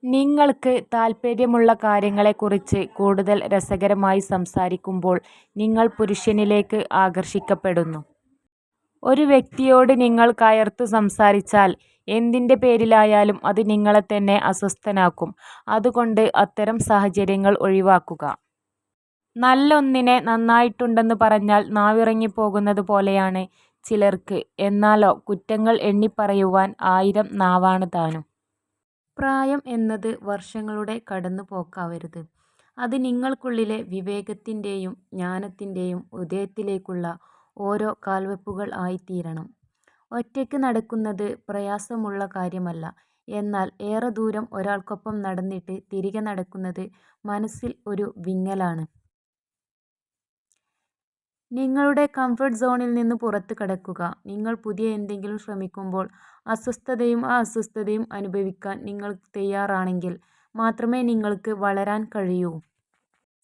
നിങ്ങൾക്ക് താൽപ്പര്യമുള്ള കാര്യങ്ങളെക്കുറിച്ച് കൂടുതൽ രസകരമായി സംസാരിക്കുമ്പോൾ നിങ്ങൾ പുരുഷനിലേക്ക് ആകർഷിക്കപ്പെടുന്നു. ഒരു വ്യക്തിയോട് നിങ്ങൾ കയർത്തു സംസാരിച്ചാൽ എന്തിൻ്റെ പേരിലായാലും അത് നിങ്ങളെത്തന്നെ അസ്വസ്ഥനാക്കും. അതുകൊണ്ട് അത്തരം സാഹചര്യങ്ങൾ ഒഴിവാക്കുക. നല്ലൊന്നിനെ നന്നായിട്ടുണ്ടെന്ന് പറഞ്ഞാൽ നാവിറങ്ങിപ്പോകുന്നത് പോലെയാണ് ചിലർക്ക്. എന്നാലോ കുറ്റങ്ങൾ എണ്ണിപ്പറയുവാൻ 1000 നാവാണ് താനും. പ്രായം എന്നത് വർഷങ്ങളുടെ കടന്നുപോക്കാവരുത്. അത് നിങ്ങൾക്കുള്ളിലെ വിവേകത്തിൻ്റെയും ജ്ഞാനത്തിൻ്റെയും ഉദയത്തിലേക്കുള്ള ഓരോ കാൽവെപ്പുകൾ ആയിത്തീരണം. ഒറ്റയ്ക്ക് നടക്കുന്നത് പ്രയാസമുള്ള കാര്യമല്ല. എന്നാൽ ഏറെ ദൂരം ഒരാൾക്കൊപ്പം നടന്നിട്ട് തിരികെ നടക്കുന്നത് മനസ്സിൽ ഒരു വിങ്ങലാണ്. നിങ്ങളുടെ കംഫർട്ട് സോണിൽ നിന്ന് പുറത്ത് കടക്കുക. നിങ്ങൾ പുതിയ എന്തെങ്കിലും ശ്രമിക്കുമ്പോൾ അസ്വസ്ഥതയും ആ അസ്വസ്ഥതയും അനുഭവിക്കാൻ നിങ്ങൾ തയ്യാറാണെങ്കിൽ മാത്രമേ നിങ്ങൾക്ക് വളരാൻ കഴിയൂ.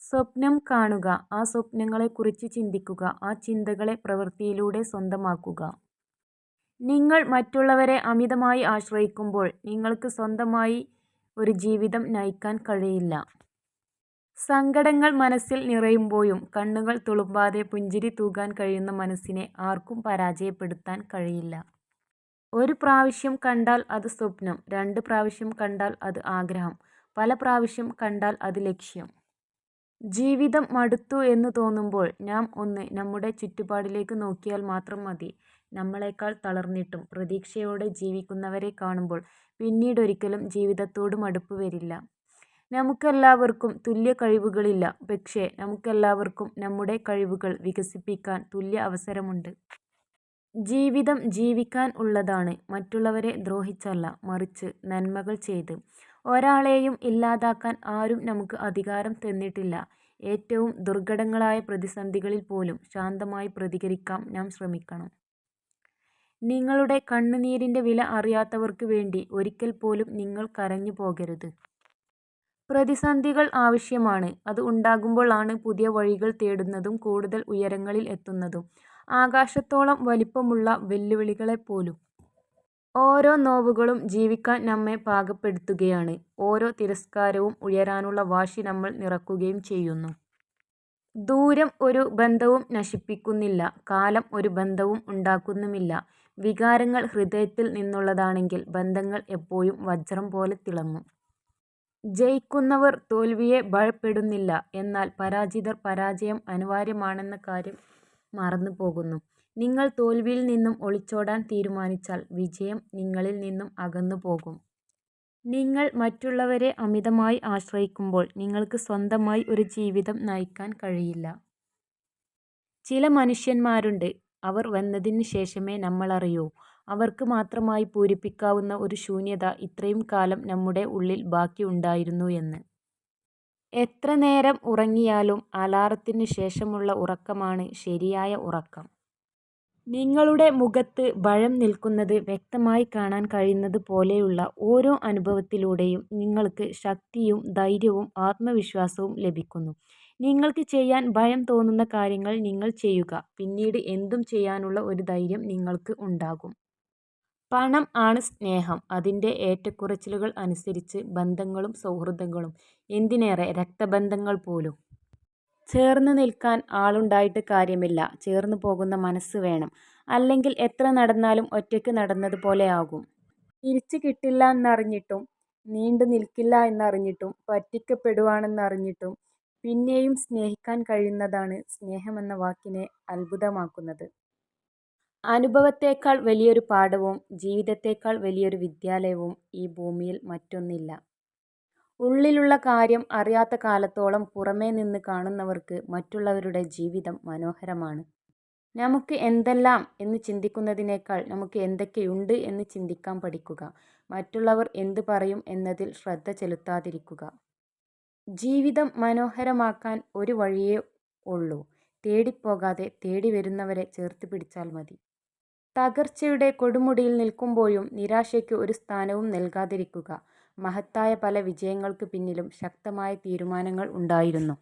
സ്വപ്നം കാണുക. ആ സ്വപ്നങ്ങളെക്കുറിച്ച് ചിന്തിക്കുക. ആ ചിന്തകളെ പ്രവൃത്തിയിലൂടെ സ്വന്തമാക്കുക. നിങ്ങൾ മറ്റുള്ളവരെ അമിതമായി ആശ്രയിക്കുമ്പോൾ നിങ്ങൾക്ക് സ്വന്തമായി ഒരു ജീവിതം നയിക്കാൻ കഴിയില്ല. സങ്കടങ്ങൾ മനസ്സിൽ നിറയുമ്പോഴും കണ്ണുകൾ തുളുമ്പാതെ പുഞ്ചിരി തൂകാൻ കഴിയുന്ന മനസ്സിനെ ആർക്കും പരാജയപ്പെടുത്താൻ കഴിയില്ല. ഒരു പ്രാവശ്യം കണ്ടാൽ അത് സ്വപ്നം, 2 പ്രാവശ്യം കണ്ടാൽ അത് ആഗ്രഹം, പല പ്രാവശ്യം കണ്ടാൽ അത് ലക്ഷ്യം. ജീവിതം മടുത്തു എന്ന് തോന്നുമ്പോൾ നാം ഒന്ന് നമ്മുടെ ചുറ്റുപാടിലേക്ക് നോക്കിയാൽ മാത്രം മതി. നമ്മളെക്കാൾ തളർന്നിട്ടും പ്രതീക്ഷയോടെ ജീവിക്കുന്നവരെ കാണുമ്പോൾ പിന്നീടൊരിക്കലും ജീവിതത്തോട് മടുപ്പ് വരില്ല. നമുക്കെല്ലാവർക്കും തുല്യ കഴിവുകളില്ല. പക്ഷേ നമുക്കെല്ലാവർക്കും നമ്മുടെ കഴിവുകൾ വികസിപ്പിക്കാൻ തുല്യ അവസരമുണ്ട്. ജീവിതം ജീവിക്കാൻ ഉള്ളതാണ്, മറ്റുള്ളവരെ ദ്രോഹിച്ചല്ല, മറിച്ച് നന്മകൾ ചെയ്ത്. ഒരാളെയും ഇല്ലാതാക്കാൻ ആരും നമുക്ക് അധികാരം തന്നിട്ടില്ല. ഏറ്റവും ദുർഘടങ്ങളായ പ്രതിസന്ധികളിൽ പോലും ശാന്തമായി പ്രതികരിക്കാൻ നാം ശ്രമിക്കണം. നിങ്ങളുടെ കണ്ണുനീരിൻ്റെ വില അറിയാത്തവർക്ക് വേണ്ടി ഒരിക്കൽ പോലും നിങ്ങൾ കരഞ്ഞു പോകരുത്. പ്രതിസന്ധികൾ ആവശ്യമാണ്. അത് ഉണ്ടാകുമ്പോൾ ആണ് പുതിയ വഴികൾ തേടുന്നതും കൂടുതൽ ഉയരങ്ങളിൽ എത്തുന്നതും. ആകാശത്തോളം വലിപ്പമുള്ള വെല്ലുവിളികളെപ്പോലും. ഓരോ നോവുകളും ജീവിക്കാൻ നമ്മെ പാകപ്പെടുത്തുകയാണ്. ഓരോ തിരസ്കാരവും ഉയരാനുള്ള വാശി നമ്മൾ നിറക്കുകയും ചെയ്യുന്നു. ദൂരം ഒരു ബന്ധവും നശിപ്പിക്കുന്നില്ല. കാലം ഒരു ബന്ധവും ഉണ്ടാക്കുന്നുമില്ല. വികാരങ്ങൾ ഹൃദയത്തിൽ നിന്നുള്ളതാണെങ്കിൽ ബന്ധങ്ങൾ എപ്പോഴും വജ്രം പോലെ തിളങ്ങും. ജയിക്കുന്നവർ തോൽവിയെ ഭയപ്പെടുന്നില്ല. എന്നാൽ പരാജിതർ പരാജയം അനിവാര്യമാണെന്ന കാര്യം മറന്നു പോകുന്നു. നിങ്ങൾ തോൽവിയിൽ നിന്നും ഒളിച്ചോടാൻ തീരുമാനിച്ചാൽ വിജയം നിങ്ങളിൽ നിന്നും അകന്നു പോകും. നിങ്ങൾ മറ്റുള്ളവരെ അമിതമായി ആശ്രയിക്കുമ്പോൾ നിങ്ങൾക്ക് സ്വന്തമായി ഒരു ജീവിതം നയിക്കാൻ കഴിയില്ല. ചില മനുഷ്യന്മാരുണ്ട്, അവർ വന്നതിന് ശേഷമേ നമ്മളറിയൂ. അവർക്ക് മാത്രമായി പൂരിപ്പിക്കാവുന്ന ഒരു ശൂന്യത ഇത്രയും കാലം നമ്മുടെ ഉള്ളിൽ ബാക്കി ഉണ്ടായിരുന്നു എന്ന്. എത്ര നേരം ഉറങ്ങിയാലും അലാറത്തിന് ശേഷമുള്ള ഉറക്കമാണ് ശരിയായ ഉറക്കം. നിങ്ങളുടെ മുഖത്ത് ഭയം നിൽക്കുന്നത് വ്യക്തമായി കാണാൻ കഴിയുന്നത് പോലെയുള്ള ഓരോ അനുഭവത്തിലൂടെയും നിങ്ങൾക്ക് ശക്തിയും ധൈര്യവും ആത്മവിശ്വാസവും ലഭിക്കുന്നു. നിങ്ങൾക്ക് ചെയ്യാൻ ഭയം തോന്നുന്ന കാര്യങ്ങൾ നിങ്ങൾ ചെയ്യുക. പിന്നീട് എന്തും ചെയ്യാനുള്ള ഒരു ധൈര്യം നിങ്ങൾക്ക് ഉണ്ടാകും. പണം ആണ് സ്നേഹം. അതിൻ്റെ ഏറ്റക്കുറച്ചിലുകൾ അനുസരിച്ച് ബന്ധങ്ങളും സൗഹൃദങ്ങളും, എന്തിനേറെ രക്തബന്ധങ്ങൾ പോലും. ചേർന്ന് നിൽക്കാൻ ആളുണ്ടായിട്ട് കാര്യമില്ല, ചേർന്ന് പോകുന്ന മനസ്സ് വേണം. അല്ലെങ്കിൽ എത്ര നടന്നാലും ഒറ്റയ്ക്ക് നടന്നതുപോലെ ആകും. തിരിച്ചു കിട്ടില്ല എന്നറിഞ്ഞിട്ടും, നീണ്ടു നിൽക്കില്ല എന്നറിഞ്ഞിട്ടും, പറ്റിക്കപ്പെടുവാണെന്നറിഞ്ഞിട്ടും പിന്നെയും സ്നേഹിക്കാൻ കഴിയുന്നതാണ് സ്നേഹമെന്ന വാക്കിനെ അത്ഭുതമാക്കുന്നത്. അനുഭവത്തേക്കാൾ വലിയൊരു പാഠവും ജീവിതത്തേക്കാൾ വലിയൊരു വിദ്യാലയവും ഈ ഭൂമിയിൽ മറ്റൊന്നില്ല. ഉള്ളിലുള്ള കാര്യം അറിയാത്ത കാലത്തോളം പുറമേ നിന്ന് കാണുന്നവർക്ക് മറ്റുള്ളവരുടെ ജീവിതം മനോഹരമാണ്. നമുക്ക് എന്തെല്ലാം എന്ന് ചിന്തിക്കുന്നതിനേക്കാൾ നമുക്ക് എന്തൊക്കെയുണ്ട് എന്ന് ചിന്തിക്കാൻ പഠിക്കുക. മറ്റുള്ളവർ എന്ത് പറയും എന്നതിൽ ശ്രദ്ധ ചെലുത്താതിരിക്കുക. ജീവിതം മനോഹരമാക്കാൻ ഒരു വഴിയേ ഉള്ളൂ. തേടിപ്പോകാതെ തേടി വരുന്നവരെ ചേർത്ത് പിടിച്ചാൽ മതി. തകർച്ചയുടെ കൊടുമുടിയിൽ നിൽക്കുമ്പോഴും നിരാശയ്ക്ക് ഒരു സ്ഥാനവും നൽകാതിരിക്കുക. മഹത്തായ പല വിജയങ്ങൾക്ക് പിന്നിലും ശക്തമായ തീരുമാനങ്ങൾ ഉണ്ടായിരുന്നു.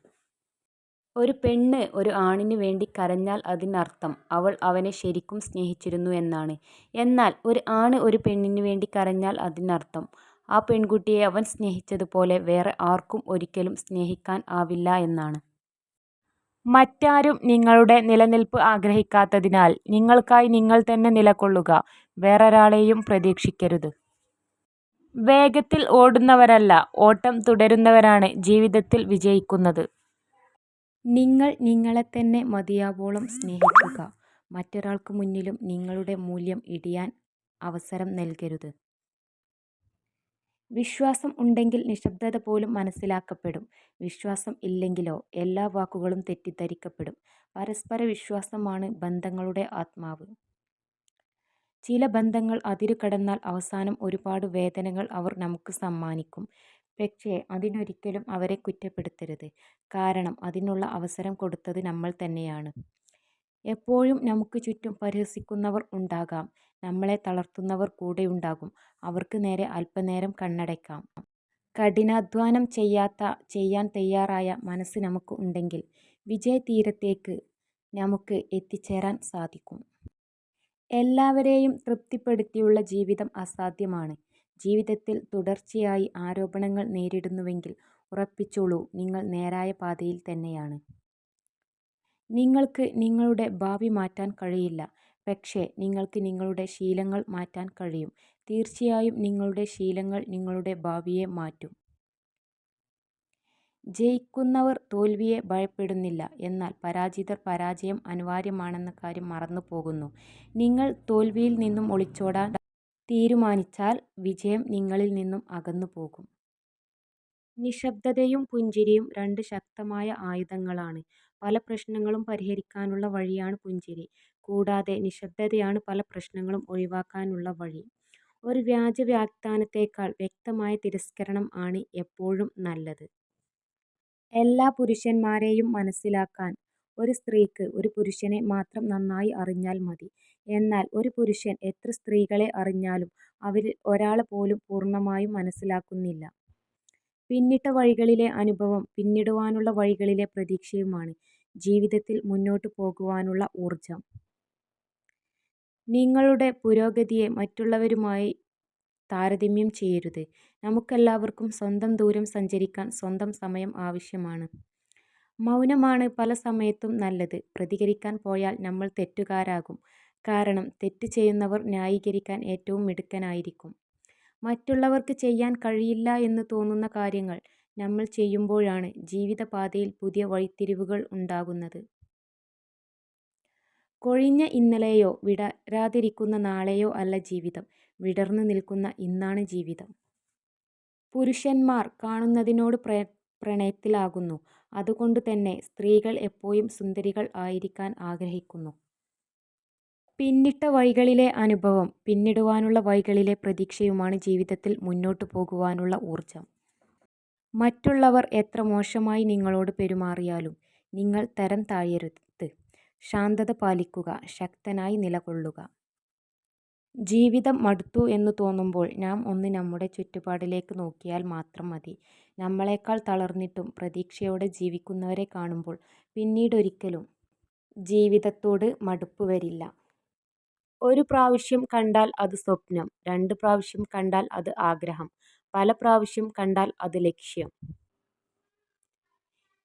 ഒരു പെണ്ണ് ഒരു ആണിന് വേണ്ടി കരഞ്ഞാൽ അതിനർത്ഥം അവൾ അവനെ ശരിക്കും സ്നേഹിച്ചിരുന്നു എന്നാണ്. എന്നാൽ ഒരു ആണ് ഒരു പെണ്ണിന് വേണ്ടി കരഞ്ഞാൽ അതിനർത്ഥം ആ പെൺകുട്ടിയെ അവൻ സ്നേഹിച്ചതുപോലെ വേറെ ആർക്കും ഒരിക്കലും സ്നേഹിക്കാൻ ആവില്ല എന്നാണ്. മറ്റാരും നിങ്ങളുടെ നിലനിൽപ്പ് ആഗ്രഹിക്കാത്തതിനാൽ നിങ്ങൾക്കായി നിങ്ങൾ തന്നെ നിലകൊള്ളുക. വേറൊരാളെയും പ്രതീക്ഷിക്കരുത്. വേഗത്തിൽ ഓടുന്നവരല്ല, ഓട്ടം തുടരുന്നവരാണ് ജീവിതത്തിൽ വിജയിക്കുന്നത്. നിങ്ങൾ നിങ്ങളെത്തന്നെ മതിയാവോളം സ്നേഹിക്കുക. മറ്റൊരാൾക്ക് മുന്നിലും നിങ്ങളുടെ മൂല്യം ഇടിയാൻ അവസരം നൽകരുത്. വിശ്വാസം ഉണ്ടെങ്കിൽ നിശബ്ദത പോലും മനസ്സിലാക്കപ്പെടും. വിശ്വാസം ഇല്ലെങ്കിലോ എല്ലാ വാക്കുകളും തെറ്റിദ്ധരിക്കപ്പെടും. പരസ്പര വിശ്വാസമാണ് ബന്ധങ്ങളുടെ ആത്മാവ്. ചില ബന്ധങ്ങൾ അതിരുകടന്നാൽ അവസാനം ഒരുപാട് വേദനകൾ അവർ നമുക്ക് സമ്മാനിക്കും. പക്ഷേ അതിനൊരിക്കലും അവരെ കുറ്റപ്പെടുത്തരുത്. കാരണം അതിനുള്ള അവസരം കൊടുത്തത് നമ്മൾ തന്നെയാണ്. എപ്പോഴും നമുക്ക് ചുറ്റും പരിഹസിക്കുന്നവർ ഉണ്ടാകാം. നമ്മളെ തളർത്തുന്നവർ കൂടെയുണ്ടാകും. അവർക്ക് നേരെ അല്പനേരം കണ്ണടയ്ക്കാം. കഠിനാധ്വാനം ചെയ്യാൻ തയ്യാറായ മനസ്സ് നമുക്ക് ഉണ്ടെങ്കിൽ വിജയതീരത്തേക്ക് നമുക്ക് എത്തിച്ചേരാൻ സാധിക്കും. എല്ലാവരെയും തൃപ്തിപ്പെടുത്തിയുള്ള ജീവിതം അസാധ്യമാണ്. ജീവിതത്തിൽ തുടർച്ചയായി ആരോപണങ്ങൾ നേരിടുന്നുവെങ്കിൽ ഉറപ്പിച്ചോളൂ, നിങ്ങൾ നേരായ പാതയിൽ തന്നെയാണ്. നിങ്ങൾക്ക് നിങ്ങളുടെ ഭാവി മാറ്റാൻ കഴിയില്ല. പക്ഷേ നിങ്ങൾക്ക് നിങ്ങളുടെ ശീലങ്ങൾ മാറ്റാൻ കഴിയും. തീർച്ചയായും നിങ്ങളുടെ ശീലങ്ങൾ നിങ്ങളുടെ ഭാവിയെ മാറ്റും. ജയിക്കുന്നവർ തോൽവിയെ ഭയപ്പെടുന്നില്ല. എന്നാൽ പരാജിതർ പരാജയം അനിവാര്യമാണെന്ന കാര്യം മറന്നു പോകുന്നു. നിങ്ങൾ തോൽവിയിൽ നിന്നും ഒളിച്ചോടാൻ തീരുമാനിച്ചാൽ വിജയം നിങ്ങളിൽ നിന്നും അകന്നു പോകും. നിശബ്ദതയും പുഞ്ചിരിയും രണ്ട് ശക്തമായ ആയുധങ്ങളാണ്. പല പ്രശ്നങ്ങളും പരിഹരിക്കാനുള്ള വഴിയാണ് പുഞ്ചിരി. കൂടാതെ നിശബ്ദതയാണ് പല പ്രശ്നങ്ങളും ഒഴിവാക്കാനുള്ള വഴി. ഒരു വ്യാജ വാഗ്ദാനത്തേക്കാൾ വ്യക്തമായ തിരസ്കരണം ആണ് എപ്പോഴും നല്ലത്. എല്ലാ പുരുഷന്മാരെയും മനസ്സിലാക്കാൻ ഒരു സ്ത്രീക്ക് ഒരു പുരുഷനെ മാത്രം നന്നായി അറിഞ്ഞാൽ മതി. എന്നാൽ ഒരു പുരുഷൻ എത്ര സ്ത്രീകളെ അറിഞ്ഞാലും അവരിൽ ഒരാളെ പോലും പൂർണ്ണമായും മനസ്സിലാക്കുന്നില്ല. പിന്നിട്ട വഴികളിലെ അനുഭവം പിന്നിടുവാനുള്ള വഴികളിലെ പ്രതീക്ഷയുമാണ് ജീവിതത്തിൽ മുന്നോട്ടു പോകുവാനുള്ള ഊർജം. നിങ്ങളുടെ പുരോഗതിയെ മറ്റുള്ളവരുമായി താരതമ്യം ചെയ്യരുത്. നമുക്കെല്ലാവർക്കും സ്വന്തം ദൂരം സഞ്ചരിക്കാൻ സ്വന്തം സമയം ആവശ്യമാണ്. മൗനമാണ് പല സമയത്തും നല്ലത്. പ്രതികരിക്കാൻ പോയാൽ നമ്മൾ തെറ്റുകാരാകും. കാരണം തെറ്റ് ചെയ്യുന്നവർ ന്യായീകരിക്കാൻ ഏറ്റവും മിടുക്കനായിരിക്കും. മറ്റുള്ളവർക്ക് ചെയ്യാൻ കഴിയില്ല എന്ന് തോന്നുന്ന കാര്യങ്ങൾ നമ്മൾ ചെയ്യുമ്പോഴാണ് ജീവിതപാതയിൽ പുതിയ വഴിത്തിരിവുകൾ ഉണ്ടാകുന്നത്. കൊഴിഞ്ഞ ഇന്നലെയോ വിടരാതിരിക്കുന്ന നാളെയോ അല്ല ജീവിതം. വിടർന്നു നിൽക്കുന്ന ഇന്നാണ് ജീവിതം. പുരുഷന്മാർ കാണുന്നതിനോട് പ്രണയത്തിലാകുന്നു. അതുകൊണ്ട് തന്നെ സ്ത്രീകൾ എപ്പോഴും സുന്ദരികൾ ആയിരിക്കാൻ ആഗ്രഹിക്കുന്നു. പിന്നിട്ട വഴികളിലെ അനുഭവം പിന്നിടുവാനുള്ള വഴികളിലെ പ്രതീക്ഷയുമാണ് ജീവിതത്തിൽ മുന്നോട്ടു പോകുവാനുള്ള ഊർജം. മറ്റുള്ളവർ എത്ര മോശമായി നിങ്ങളോട് പെരുമാറിയാലും നിങ്ങൾ തരം താഴരുത്. ശാന്തത പാലിക്കുക. ശക്തനായി നിലകൊള്ളുക. ജീവിതം മടുത്തു എന്ന് തോന്നുമ്പോൾ നാം ഒന്ന് നമ്മുടെ ചുറ്റുപാടിലേക്ക് നോക്കിയാൽ മാത്രം മതി. നമ്മളെക്കാൾ തളർന്നിട്ടും പ്രതീക്ഷയോടെ ജീവിക്കുന്നവരെ കാണുമ്പോൾ പിന്നീടൊരിക്കലും ജീവിതത്തോട് മടുപ്പ് വരില്ല. ഒരു പ്രാവശ്യം കണ്ടാൽ അത് സ്വപ്നം. 2 പ്രാവശ്യം കണ്ടാൽ അത് ആഗ്രഹം. പല പ്രാവശ്യം കണ്ടാൽ അത് ലക്ഷ്യം.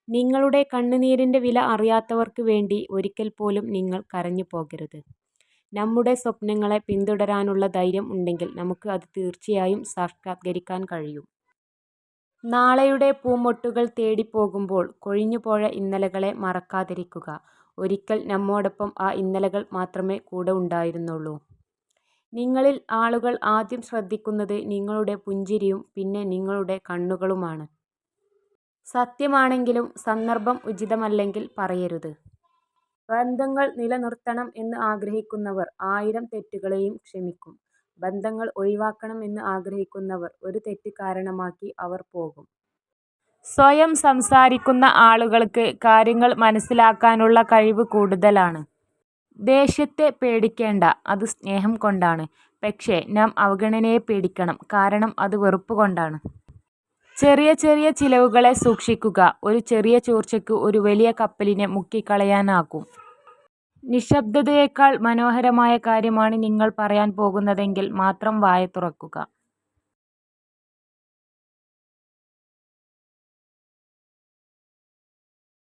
നിങ്ങളുടെ കണ്ണുനീരിൻ്റെ വില അറിയാത്തവർക്ക് വേണ്ടി ഒരിക്കൽ പോലും നിങ്ങൾ കരഞ്ഞു പോകരുത്. നമ്മുടെ സ്വപ്നങ്ങളെ പിന്തുടരാനുള്ള ധൈര്യം ഉണ്ടെങ്കിൽ നമുക്ക് അത് തീർച്ചയായും സാക്ഷാത്കരിക്കാൻ കഴിയും. നാളെയുടെ പൂമൊട്ടുകൾ തേടിപ്പോകുമ്പോൾ കൊഴിഞ്ഞുപോയ ഇന്നലകളെ മറക്കാതിരിക്കുക. ഒരിക്കൽ നമ്മോടൊപ്പം ആ ഇന്നലകൾ മാത്രമേ കൂടെ ഉണ്ടായിരുന്നുള്ളൂ. നിങ്ങളിൽ ആളുകൾ ആദ്യം ശ്രദ്ധിക്കുന്നത് നിങ്ങളുടെ പുഞ്ചിരിയും പിന്നെ നിങ്ങളുടെ കണ്ണുകളുമാണ്. സത്യമാണെങ്കിലും സന്ദർഭം ഉചിതമല്ലെങ്കിൽ പറയരുത്. ബന്ധങ്ങൾ നിലനിർത്തണം എന്ന് ആഗ്രഹിക്കുന്നവർ 1000 തെറ്റുകളെയും ക്ഷമിക്കും. ബന്ധങ്ങൾ ഒഴിവാക്കണം എന്ന് ആഗ്രഹിക്കുന്നവർ ഒരു തെറ്റ് കാരണമാക്കി അവർ പോകും. സ്വയം സംസാരിക്കുന്ന ആളുകൾക്ക് കാര്യങ്ങൾ മനസ്സിലാക്കാനുള്ള കഴിവ് കൂടുതലാണ്. ദേഷ്യത്തെ പേടിക്കേണ്ട, അത് സ്നേഹം കൊണ്ടാണ്. പക്ഷേ നാം അവഗണനയെ പേടിക്കണം, കാരണം അത് വെറുപ്പ് കൊണ്ടാണ്. ചെറിയ ചെറിയ ചിലവുകളെ സൂക്ഷിക്കുക. ഒരു ചെറിയ ചോർച്ചയ്ക്ക് ഒരു വലിയ കപ്പലിനെ മുക്കിക്കളയാനാകും. നിശബ്ദതയേക്കാൾ മനോഹരമായ കാര്യമാണ് നിങ്ങൾ പറയാൻ പോകുന്നതെങ്കിൽ മാത്രം വായ തുറക്കുക.